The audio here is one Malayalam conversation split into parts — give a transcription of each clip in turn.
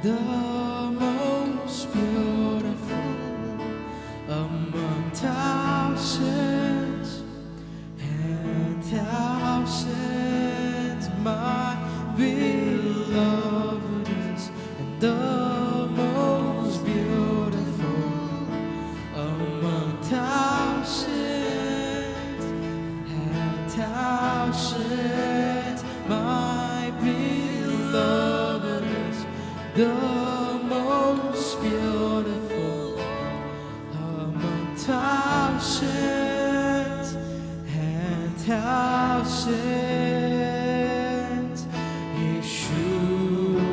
The most beautiful among thousands and thousands. My beloved is the most beautiful among thousands and thousands. My beloved is the most beautiful among thousands and thousands. Yeshua,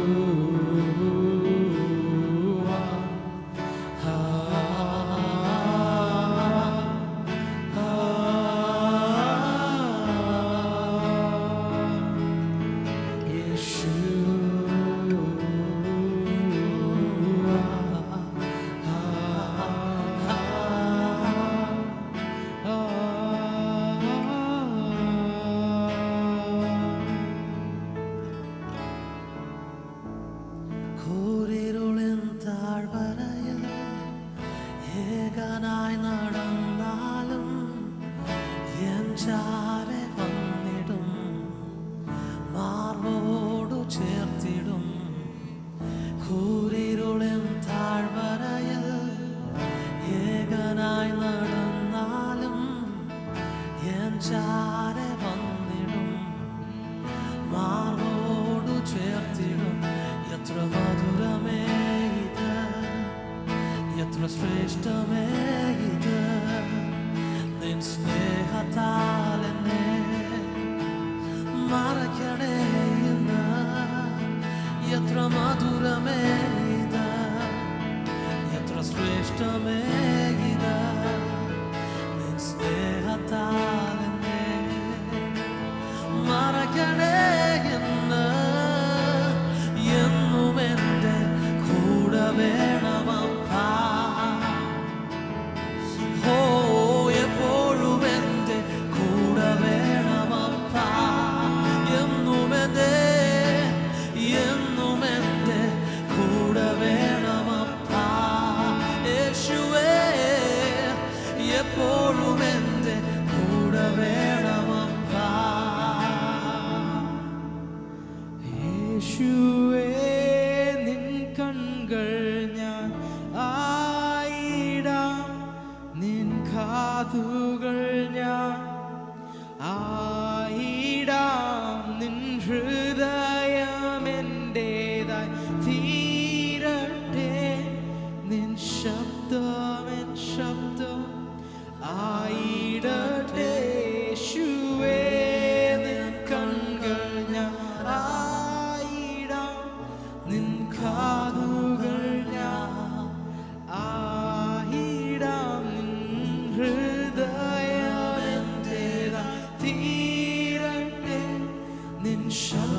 കൂരിരുളിൻ താഴ്വരയിൽ ഏകനായി നടന്നാലും എൻ ചാരെ വന്നിടും, മാർവോടു ചേർത്തിടും. കൂരിരുളിൻ താഴ്വരയിൽ ഏകനായി നടന്നാലും എൻ ചാരെ വന്നിടും, മാർവോടു ചേർത്തിടും. എത്ര മധുരമേ ഇത്, എത്ര ശ്രേഷ്ഠമേ ഇത്, നിൻ സ്നേഹത്താൽ എന്നെ മറയ്ക്കണേ എന്ന്. എത്ര മധുരമേ ഇത്, എത്ര ശ്രേഷ്ഠമേ ഇത്, നിൻ സ്നേഹത്താൽ എന്നെ മറയ്ക്കണേ എന്ന്. എന്നും എൻ്റെ കൂടെ വേണമപ്പാ, ഓ എപ്പോഴും എൻ്റെ കൂടെ വേണമപ്പാ. എന്നും എൻ്റെ കൂടെ വേണമപ്പാ. യേശുവേ എപ്പോഴും എൻ്റെ കൂടെ വേണമപ്പാ. യേശുവേ നിൻ കൺകൾ ഞാൻ ആയിടാം, നിൻ കാതുകൾ ഞാൻ ആയിടാം, നിൻ ഹൃദയം എൻ്റേതായി തീരട്ടെ, നിൻ ശബ്ദം എൻ ശബ്ദം ആയിടട്ടെ. യേശുവേ നിൻ കൺകൾ ഞാൻ ആയിടാം, നിൻ കാതുകൾ ഞാൻ ആയിടാം, നിൻ ഹൃദയം എൻ്റേതായി തീരട്ടെ, നിൻ ശബ്ദം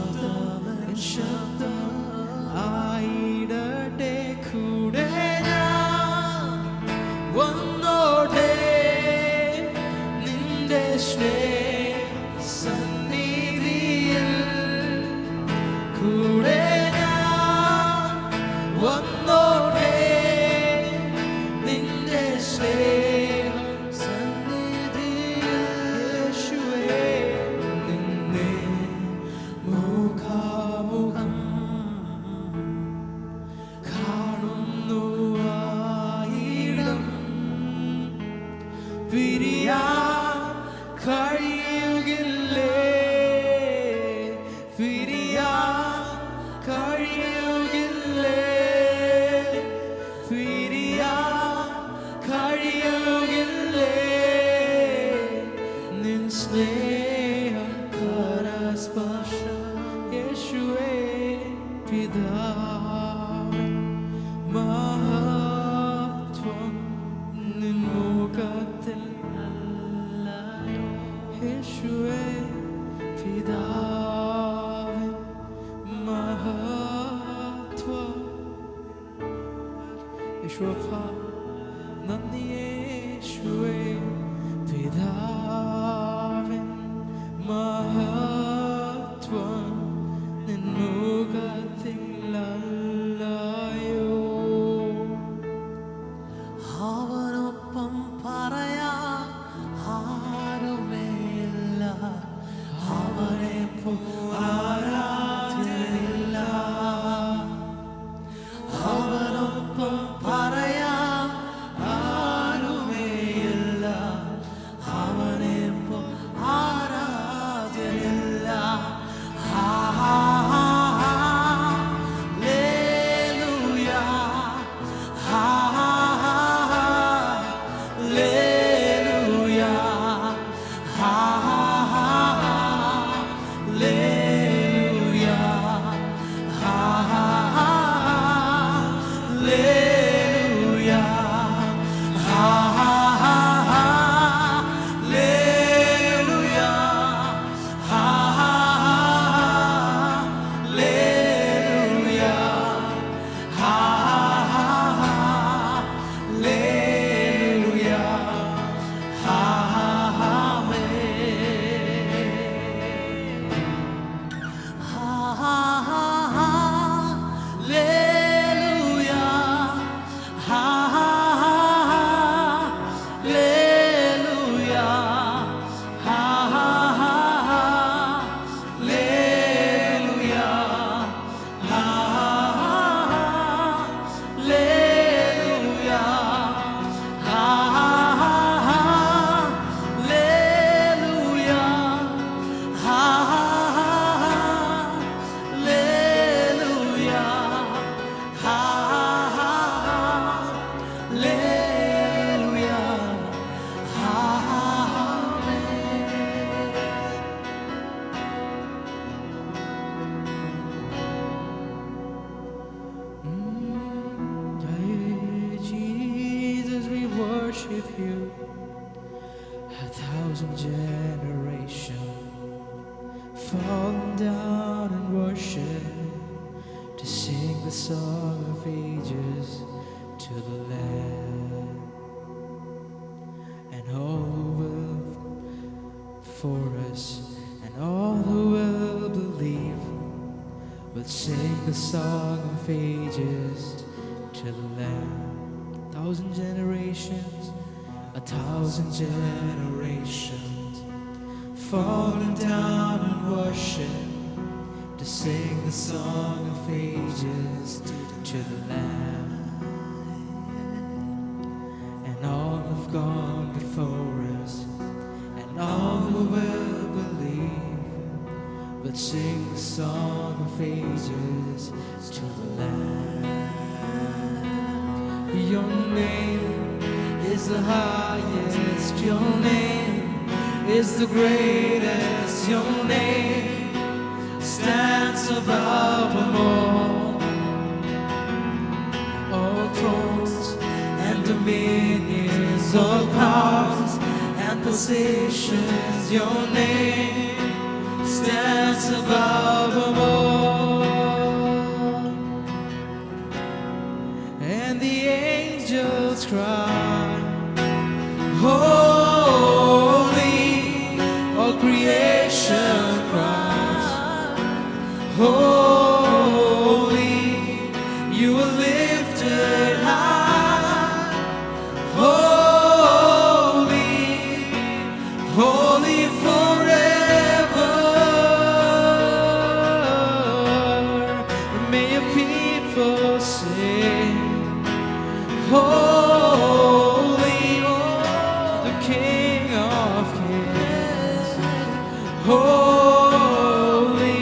holy.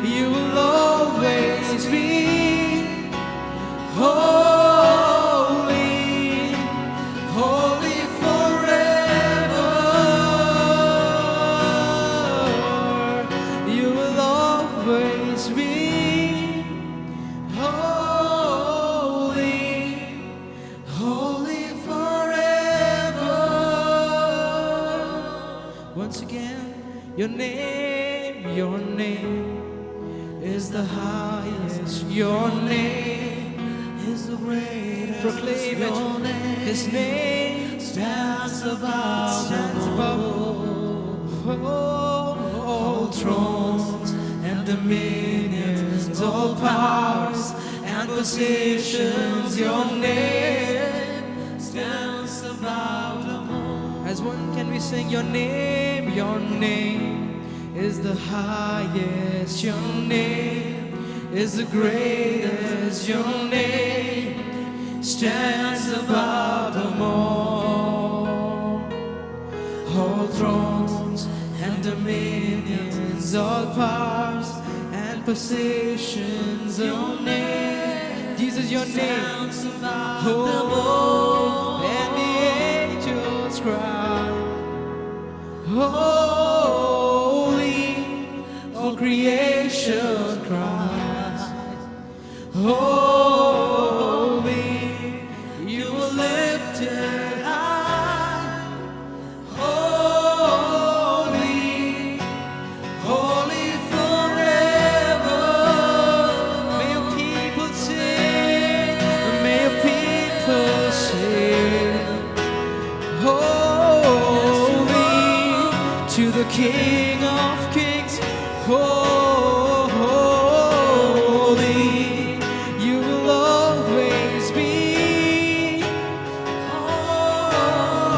You will always be holy, holy forever. You will always be holy, holy forever. Once again, your name is the highest. Your name is the greatest. Proclaim it. His name stands above all thrones and dominions, all powers and positions. Your name stands above them all. As one can we sing your name? Your name is the highest. Your name is the greatest. Your name stands above them all. All thrones and dominions, all powers and positions. Your name, Jesus, your name, oh, and the angels cry, holy, all creation cries, holy, you are lifted high, holy, holy forever. May your people sing, may your people sing, holy to the King of Kings, holy, you will always be.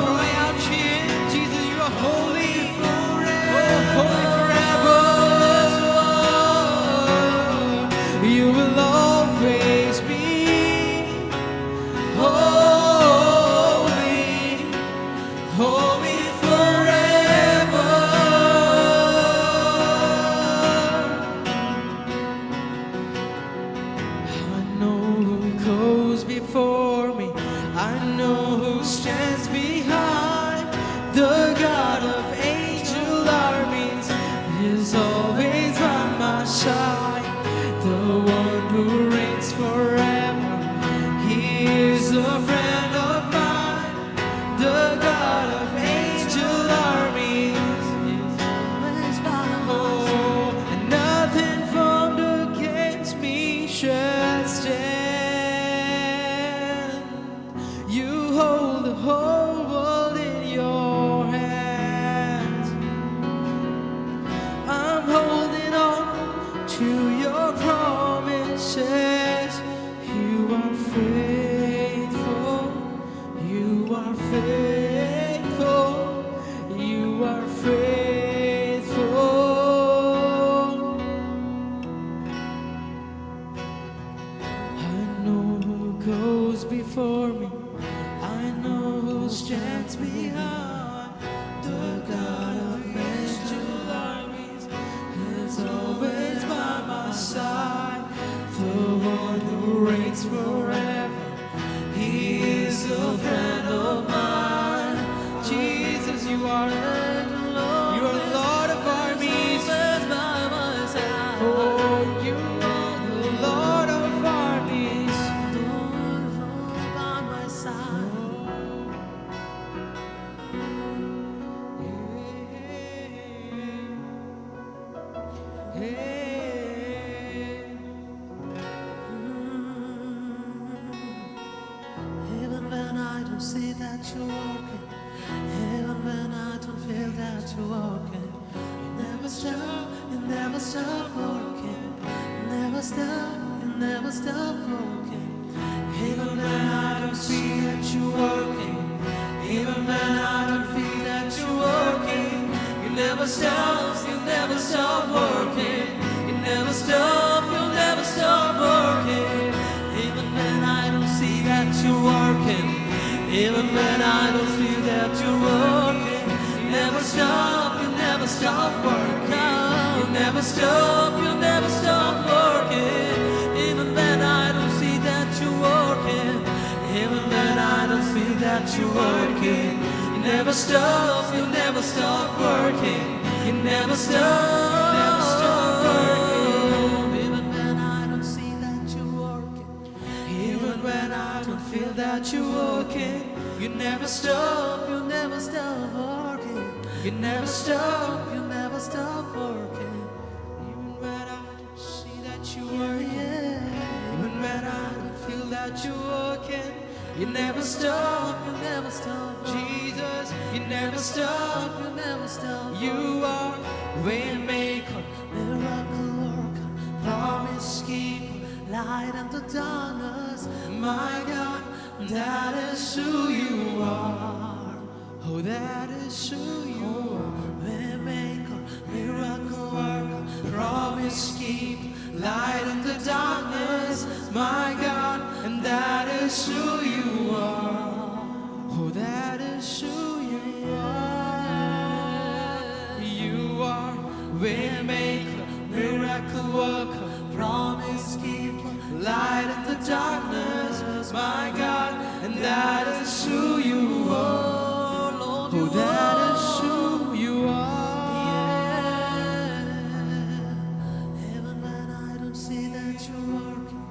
Cry out, Jesus, you are holy forever. Holy forever. You will always be holy, holy forever. I know who goes before me, I know who stands behind. The God of angel armies is always by my side. The one who reigns forever, he is a friend of mine. The God of angel armies is always by my side. And nothing formed against me shall stand. You hold the whole world in your hands. I'm holding on to your promises. You are faithful. You are faithful. You are faithful. I know who goes before me, I know who stands behind. The God of angel armies is always by my side. The one who reigns forever, he is a friend of mine. Jesus, you are Lord of armies. Oh, you are the Lord of armies. Even when I don't see that you're walking, even when I don't feel that you're walking, you never stop walking, never stop walking. Even when I don't see that you're working, even when I don't feel that you're working, you never stop working, you never stop, you'll never stop working. Even when I don't see that you're working, even when I don't feel that you're working, you never stop working. never stop, you never stop working. Even when I don't see that you're working, even when I don't feel that you're working, you never stop, you never stop working. You never stop working. Even when I don't see that you're working, even when I don't feel that you're working, you never stop, you never stop working. You never stop, you never stop working. Even when I don't see that you're working, even when I don't feel that you're working, you never stop, You never stop, Jesus, you never stop. you never stop. You are waymaker, Miracle worker, promise keeper, light in the darkness. my God, that is who you are. Oh, that is who you are. Waymaker, miracle worker, Promise keep light in the darkness, my God, and that is who you are. Oh, that is who you are. You are waymaker, miracle worker, promise keeper, light in the darkness, my God, and that is who you are. Lord, Oh, that is who you are. Even when I don't see that you're working,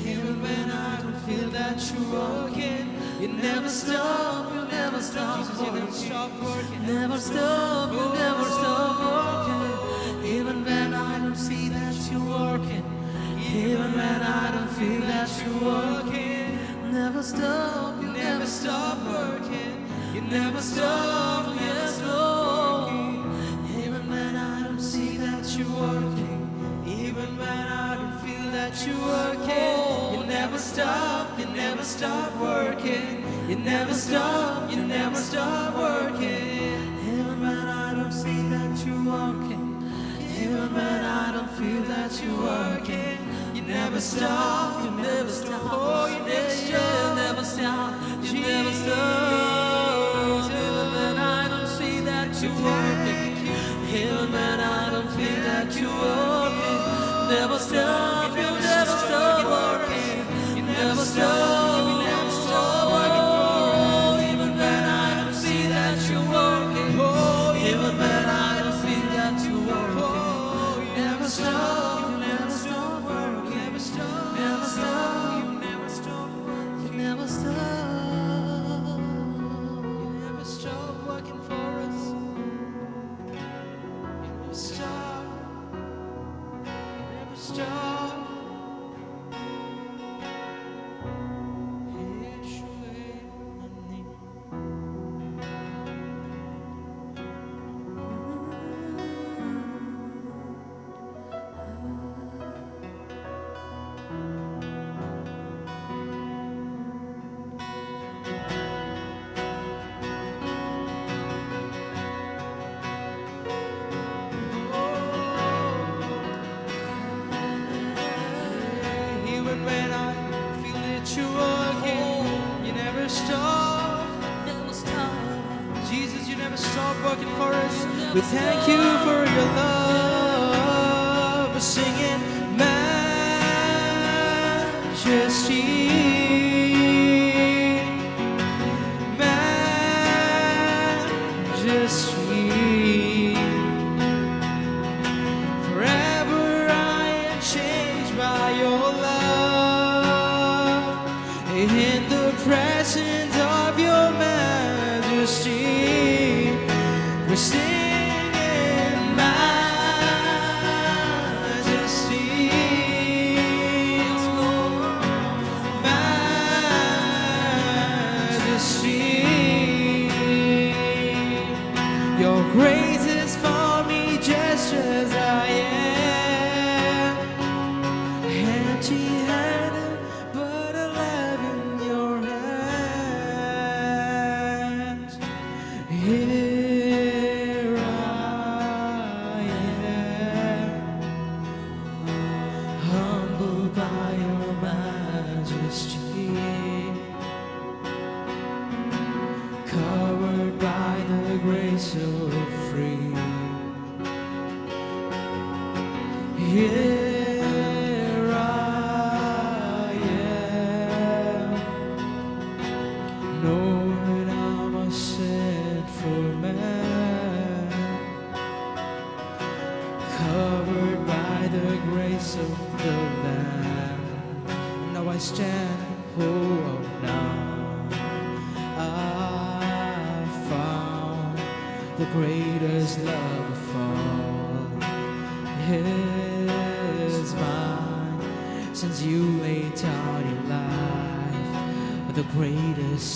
Even when I don't feel that you're working, you never stop, you never stop Jesus, you never working. stop working. Never stop, you never stop working. Even when I don't see that you're working, even when I don't feel that you're working, never stop, you Never stop working. You never stop, yes, Lord. Even when I don't see that You're working. Even when I don't feel that you're working, you never stop. You never stop working. You never stop. You never stop working. even when I don't see that you're working, even when I don't feel that you're working, You never stop. you never stop. Oh, you never stop. You never stop. You never stop. Even when I don't see that you're working, even when I don't feel that you're working, never stop. You never stop working. You never stop. You never stop working for us. Even when I don't see that you're working, even when I don't feel that you're working, never stop. You never stop working. Never stop. Never stop. You never stop. You never stop. You never stop working for us. You never stop. You never stop. Even when I feel that you're working, you never stop. Never stop. Jesus, you never stop working for us. We thank you for your love. We're singing majesty. Majesty. Forever I am changed by your love. In the presence of your majesty, we're singing here I am, knowing I'm a sinful man, covered by the grace of the Lamb. Now I stand, oh now I found the greatest love of all is mine, since you laid down your life, the greatest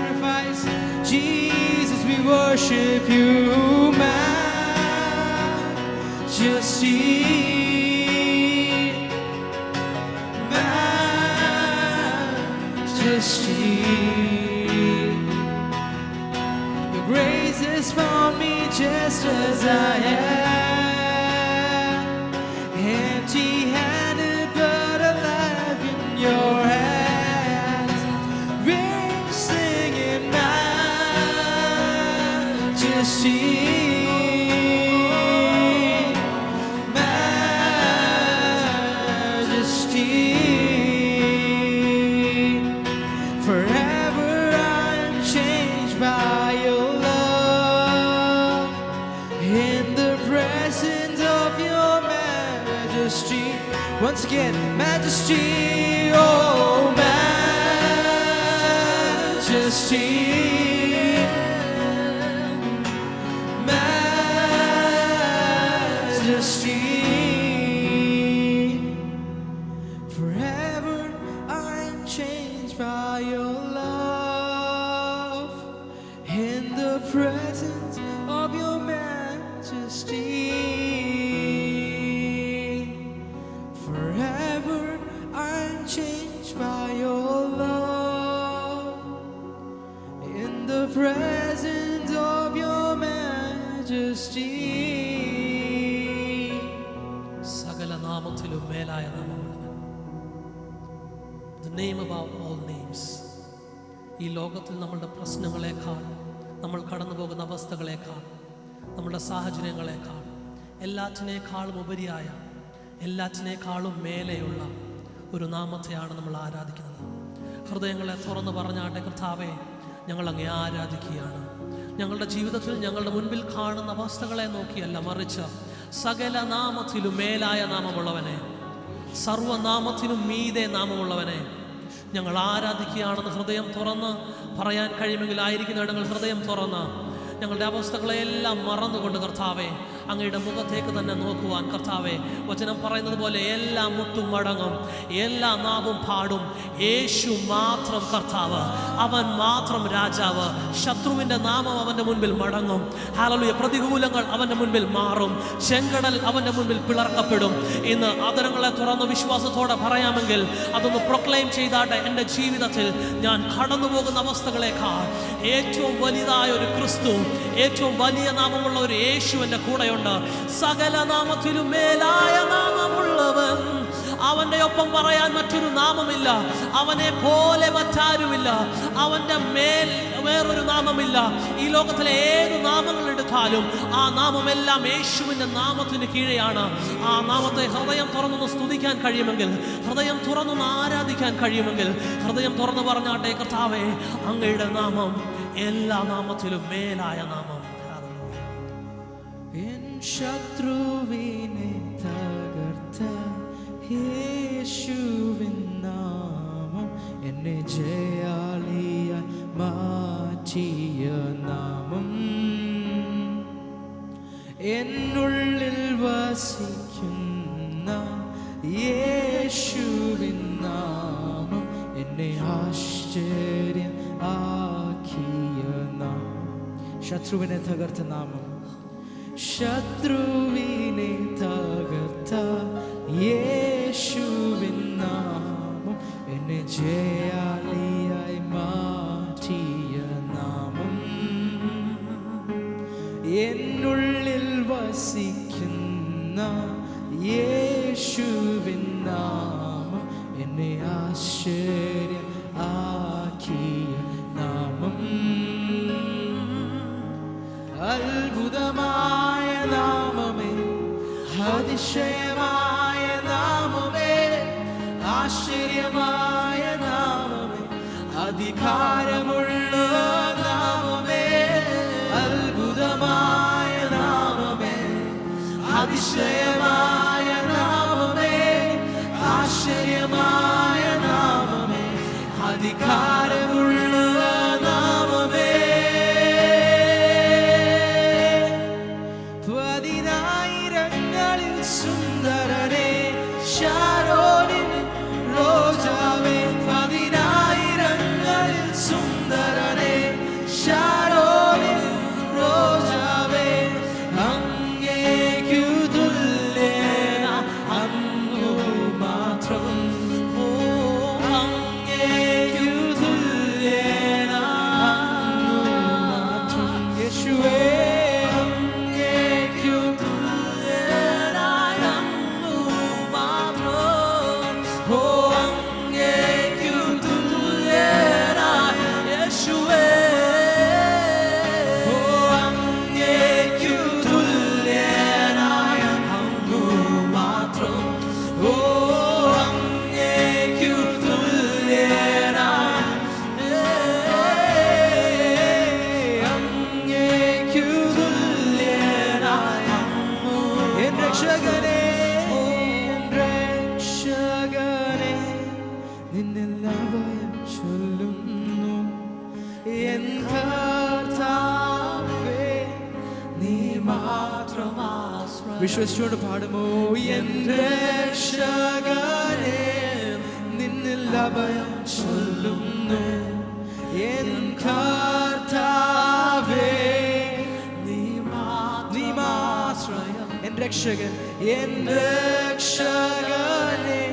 sacrifice, Jesus, we worship you, Majesty, Majesty. Your grace has found me just as I am, empty-handed but alive in your hands, singing Majesty, Majesty. Forever I am changed by your love, in the presence of your majesty. Once again, Majesty, oh Majesty, Majesty. Forever I'm changed by your love, in the presence of your majesty. Forever I'm changed by your love, in the presence of your majesty. സകല നാമത്തിലും മേലായ നാമമുള്ളവൻ, the name above all names. ഈ ലോകത്തിൽ നമ്മളുടെ പ്രശ്നങ്ങളെക്കാൾ, നമ്മൾ കടന്നു പോകുന്ന അവസ്ഥകളെക്കാൾ, നമ്മുടെ സാഹചര്യങ്ങളെക്കാൾ, എല്ലാറ്റിനേക്കാളും ഉപരിയായ, എല്ലാറ്റിനേക്കാളും മേലെയുള്ള ഒരു നാമത്തെയാണ് നമ്മൾ ആരാധിക്കുന്നത്. ഹൃദയങ്ങളെ തുറന്ന് പറഞ്ഞാട്ടെ, കർത്താവേ, ഞങ്ങൾ അങ്ങേ ആരാധിക്കുകയാണ്. ഞങ്ങളുടെ ജീവിതത്തിൽ ഞങ്ങളുടെ മുൻപിൽ കാണുന്ന അവസ്ഥകളെ നോക്കിയല്ല, മറിച്ച് സകല നാമത്തിലും മേലായ നാമമുള്ളവനെ, സർവനാമത്തിനും മീതെ നാമമുള്ളവനെ ഞങ്ങൾ ആരാധിക്കുകയാണെന്ന് ഹൃദയം തുറന്ന് പറയാൻ കഴിയുമെങ്കിൽ ആയിരിക്കുന്ന ഇടങ്ങൾ ഹൃദയം തുറന്ന് ഞങ്ങളുടെ അവസ്ഥകളെല്ലാം മറന്നുകൊണ്ട് കർത്താവെ അങ്ങയുടെ മുഖത്തേക്ക് തന്നെ നോക്കുവാൻ, കർത്താവെ വചനം പറയുന്നത് പോലെ എല്ലാ മുട്ടും മടങ്ങും, എല്ലാ നാവും പാടും, യേശു മാത്രം കർത്താവ്, അവൻ മാത്രം രാജാവ്. ശത്രുവിൻ്റെ നാമം അവൻ്റെ മുൻപിൽ മടങ്ങും. ഹല്ലേലൂയ. പ്രതികൂലങ്ങൾ അവൻ്റെ മുൻപിൽ മാറും, ചെങ്കടൽ അവൻ്റെ മുൻപിൽ പിളർക്കപ്പെടും. ഇന്ന് ആദരങ്ങളെ തുറന്ന് വിശ്വാസത്തോടെ പറയാമെങ്കിൽ അതൊന്ന് പ്രൊക്ലെയിം ചെയ്താട്ടെ. എൻ്റെ ജീവിതത്തിൽ ഞാൻ കടന്നു പോകുന്ന അവസ്ഥകളെക്കാൾ ഏറ്റവും വലുതായ ഒരു ക്രിസ്തു, ഏറ്റവും വലിയ നാമമുള്ള ഒരു യേശു എൻ്റെ കൂടെയുണ്ട്. സകല നാമത്തിലും മേലായ നാമമുള്ളവൻ, അവൻ്റെ ഒപ്പം പറയാൻ മറ്റൊരു നാമമില്ല, അവനെ പോലെ മറ്റാരുമില്ല, അവൻ്റെ മേൽ വേറൊരു നാമമില്ല. ഈ ലോകത്തിലെ ഏത് നാമങ്ങൾ എടുത്താലും ആ നാമമെല്ലാം യേശുവിൻ്റെ നാമത്തിന് കീഴെയാണ്. ആ നാമത്തെ ഹൃദയം തുറന്നൊന്ന് സ്തുതിക്കാൻ കഴിയുമെങ്കിൽ, ഹൃദയം തുറന്നൊന്ന് ആരാധിക്കാൻ കഴിയുമെങ്കിൽ, ഹൃദയം തുറന്ന് പറഞ്ഞാട്ടെ, കർത്താവേ, അങ്ങയുടെ നാമം എല്ലാ നാമത്തിലും മേലായ നാമം. ശത്രുവിനെ തകർത്ത യേശുവിൻ നാമം, എന്നെ ജയാളിയായി മാറ്റിയ നാമം, എന്നുള്ളിൽ വസിക്കുന്ന യേശുവിൻ നാമം, എന്നെ ആശ്ചര്യം ആക്കിയ നാമം. ശത്രുവിനെ തകർത്ത നാമം, ശത്രുവിനെ തകർത്ത യേശുവിൻ നാമം, എന്നെ ജയാളിയായി മാറ്റിയ നാമം, എന്നുള്ളിൽ വസിക്കുന്ന യേശുവിൻ നാമം, എന്നെ ആശ്ചര്യം ആക്കിയ നാമം, അത്ഭുതമായ അധികാരമുള്ള നാമമേ, അത്ഭുതമായ നാമമേ, അതിശയമായ നാമമേ, ആശ്ചര്യമായ നാമമേ, അധികാരമുള്ള നാമമേ. പതിനായിരങ്ങളിൽ സുന്ദരനെ, ശാരോനിൻ റോജാവേ, പതിനായിരങ്ങളിൽ സുന്ദരനെ, ശാരോനിൻ റോജാവേ, അങ്ങേക്കു തുല്യന അങ്ങു മാത്രം, അങ്ങേക്കു തുല്യന അങ്ങു മാത്രം. യേശുവേ അങ്ങേക്കു തുല്യനായ അങ്ങു മാത്രം, ഓ അങ്ങേക്കു തുല്യനായ യേശുവേ, ഓ അങ്ങേക്കു തുല്യനായ അങ്ങു മാത്രം, ഓ അങ്ങേക്കു തുല്യനായ അങ്ങേക്കു തുല്യനായ അങ്ങു. എൻ രക്ഷകനേ, എൻ രക്ഷകനേ, നിന്നെല്ലാവരും ചൊല്ലുന്നു. എൻ കർത്താവേ, നീ മാത്രം ആശ്രയം. വിശ്വസിച്ചുകൊണ്ട് പാടുമോ? എൻ രക്ഷകനേ, നിന്നെല്ലാവരും ചൊല്ലുന്നു. എൻ കർത്താവേ, നീ മാത്രം എൻ രക്ഷകൻ, എൻ രക്ഷകനേ,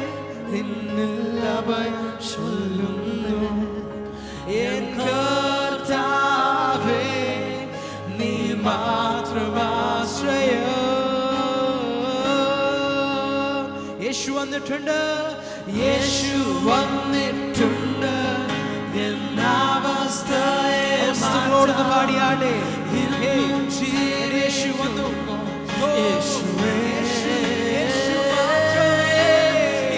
നിന്നെല്ലാവരും ചൊല്ലുന്നു. എൻ കർത്താവേ, നീ മാത്രം ആശ്രയം. യേശു വന്നിട്ടുണ്ട്, യേശു വന്നിട്ടുണ്ട്, എന്നവസ്ഥയോട് പാടിയാടെ. യേശു വന്നു, യേശുവേ,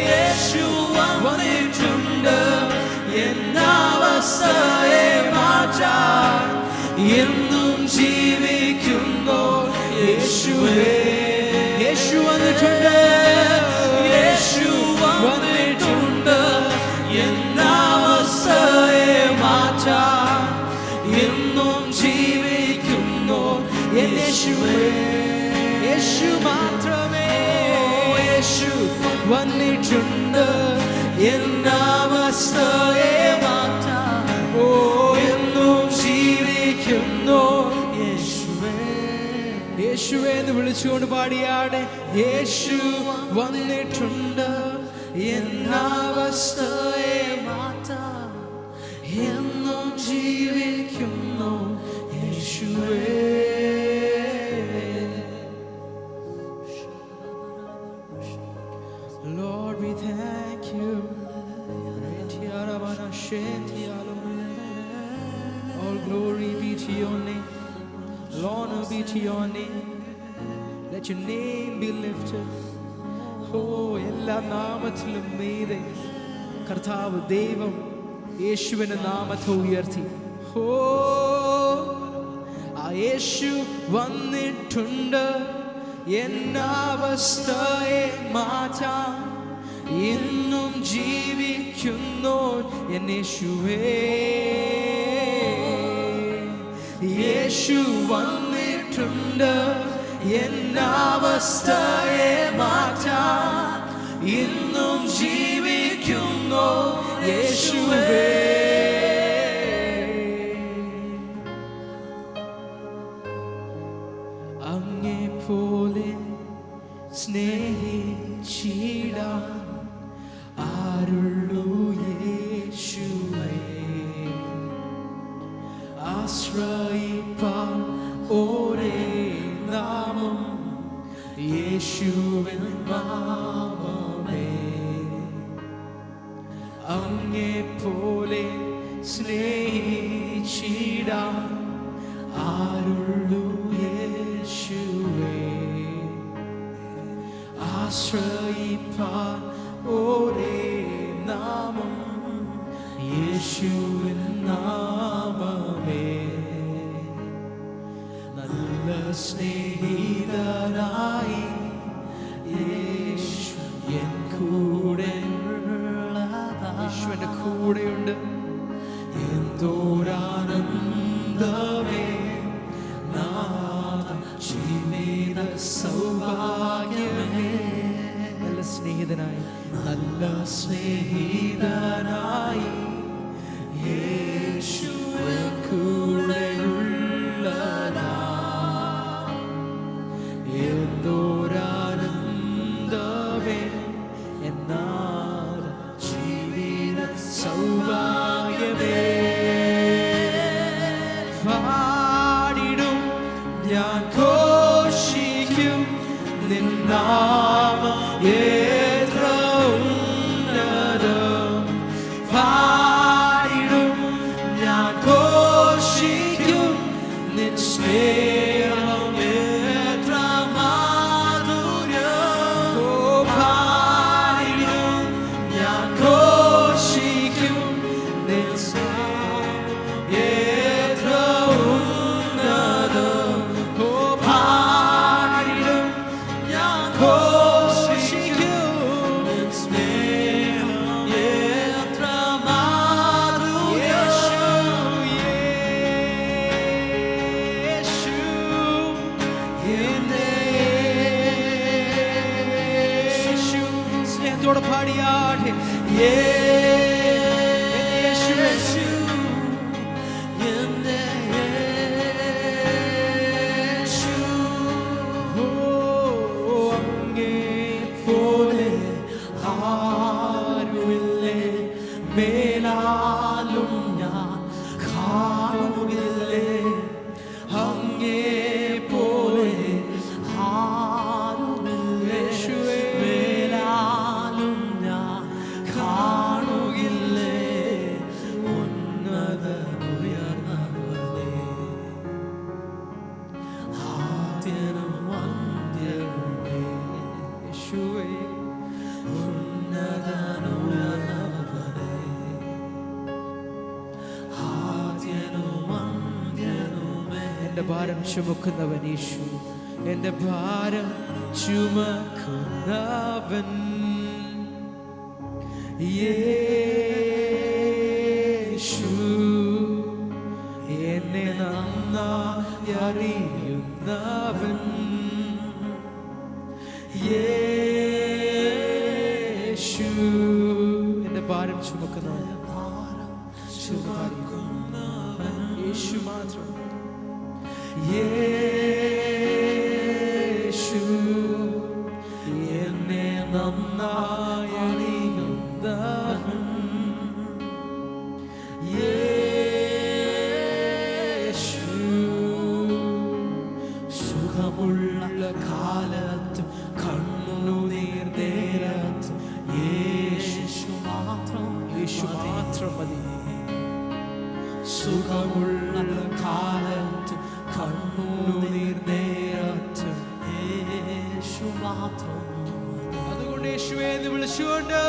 യേശു വന്നിട്ടുണ്ട്, എന്നവസ്ഥയെ മാറ്റാൻ എന്നും ജീവിക്കുന്നു. യേശുവേ, യേശു വന്നിട്ടുണ്ട്, യേശു വന്നിട്ടുണ്ട്, എന്നവസ്ഥയെ മാറ്റാൻ എന്നും ജീവിക്കുന്നു. യേശുവേ, യേശു മാത്രമേ, യേശു വന്നിട്ടുണ്ട്, എന്നവസ്ഥയെ മാറ്റാൻ ഓ എന്നും ജീവിക്കുന്നു. യേശുവേ, യേശുവേ എന്ന് വിളിച്ചുകൊണ്ട് പാടിയാടെ. യേശു വന്നിട്ടുണ്ട്, എന്നവസ്ഥയെ മാറ്റാൻ എന്നും ജീവിക്കുന്നു. യേശുവേ, Lord, we thank you. All glory be to your name, honor be to your name. Let your name be lifted. Oh, എല്ലാ നാമത്തിലും മീതെ കർത്താവ് ദൈവം യേശുവിന്റെ നാമത്തെ ഉയർത്തി. ഓ, ആ യേശു വന്നിട്ടുണ്ട്, എന്നവസ്ഥയെ മാറ്റാൻ എന്നും ജീവിക്കുന്നു. എൻ യേശുവേ, യേശു വന്നിട്ടുണ്ട്, എന്നവസ്ഥയെ മാറ്റാൻ ഇന്നും ജീവിക്കുന്നു. യേശുവേ, അങ്ങേപ്പോലെ സ്നേഹിച്ചിടാൻ ആരുള്ളൂ യേശുവേ, ആശ്രയിപ്പാൻ ഒരേ നാമം യേശുവിൻ നാമമേ. അങ്ങേപ്പോലെ സ്നേഹിച്ചിടാൻ ആരുള്ളൂ യേശുവേ, ആശ്രയിപ്പാൻ ഒരേ നാമം യേശുവിൻ സ്നേഹിതനായി യേശു എൻ കൂടെ. യേശുവിന്റെ കൂടെയുണ്ട്. എന്തോരാനന്ദമേ നാഥ ജീവിത സൗഭാഗ്യമേ. നല്ല സ്നേഹിതനായി, നല്ല സ്നേഹിതനായി യേശു എൻ കൂടെയുള്ളതാ. എന്തോരാനന്ദമേ എന്നാൽ ജീവിത സൗഭാഗ്യമേ. പാടിടും ഞാൻ ഘോഷിക്കും നിൻ നാമം എത്ര ഉന്നതം. പാടിടും ഞാൻ ഘോഷിക്കും നിൻ സ്നേഹം എത്ര മാധുര്യം. ഓ പാടിടും ഞാൻ ഘോഷിക്കും നിൻ സ്നേഹം എത്ര ഉന്നതം. ഓ പാടിടും ഞാൻ ഘോഷിക്കും നിൻ സ്നേഹം എത്ര മാധുര്യം. യേശു എന്റെ യേശു. സ്നേഹത്തോടെ പാടിയാട്ടെ. യേശു യേശു എന്റെ യേശു. ഓ അങ്ങേ പോലെ ആരുമില്ലേ, മേലാലും ഞാൻ കാണുകില്ലേ. അങ്ങേ പോലെ ആരുമില്ലേ, മേലാലും ഞാൻ കാണുകില്ലേ. ഉന്നതനുയർന്നവനേ, ആദ്യനും അന്ത്യനുമേ. യേശുവേ, ഉന്നതനുയർന്നവനേ, ആദ്യനും അന്ത്യനുമേ. എൻ്റെ ഭാരം ചുമക്കുന്നവൻ യേശു, എൻ്റെ ഭാരം ചുമക്കുന്നവൻ യേശു. എന്നെ നന്നായി അറിയുന്നവൻ യേശു. എൻ്റെ ഭാരം ചുമക്കുന്നവൻ, ചുമക്കുന്നവൻ യേശു മാത്രം. യേശു എന്നെ നന്നായി അറിയുന്നവൻ യേശു. സുഖമുള്ള കാലത്തും കണ്ണുനീർ നേരത്തും യേശു മാത്രം, യേശു മാത്രം മതി. സുഖമുള്ള കാലത്തും കണ്ണുനീർ നേരത്തും യേശു മാത്രം. അതുകൊണ്ട് യേശുവേ എന്ന് വിളിച്ചുകൊണ്ട്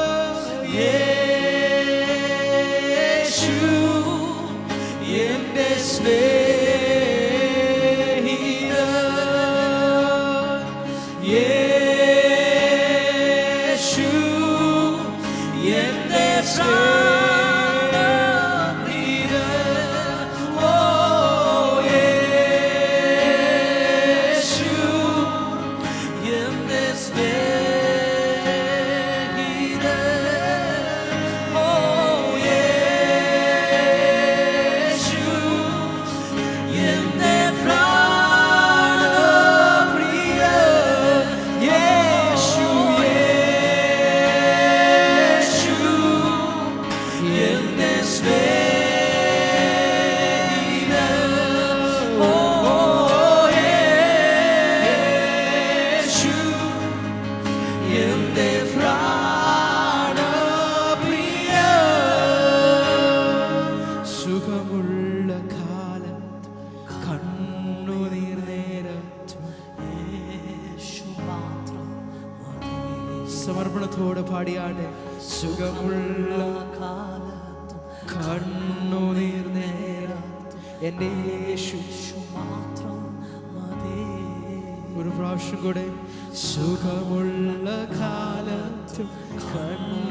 യേശു എന്റെ സ്നേഹിതൻ. യേശു എന്റെ സമർപ്പണത്തോടെ പാടിയാട്ടെ. സുഖമുള്ള കാലത്തും കണ്ണുനീർ നേരത്തും എൻ്റെ യേശു മാത്രം മതി. പ്രാവശ്യം കൂടെ സുഖമുള്ള കാലത്തും കണ്ണു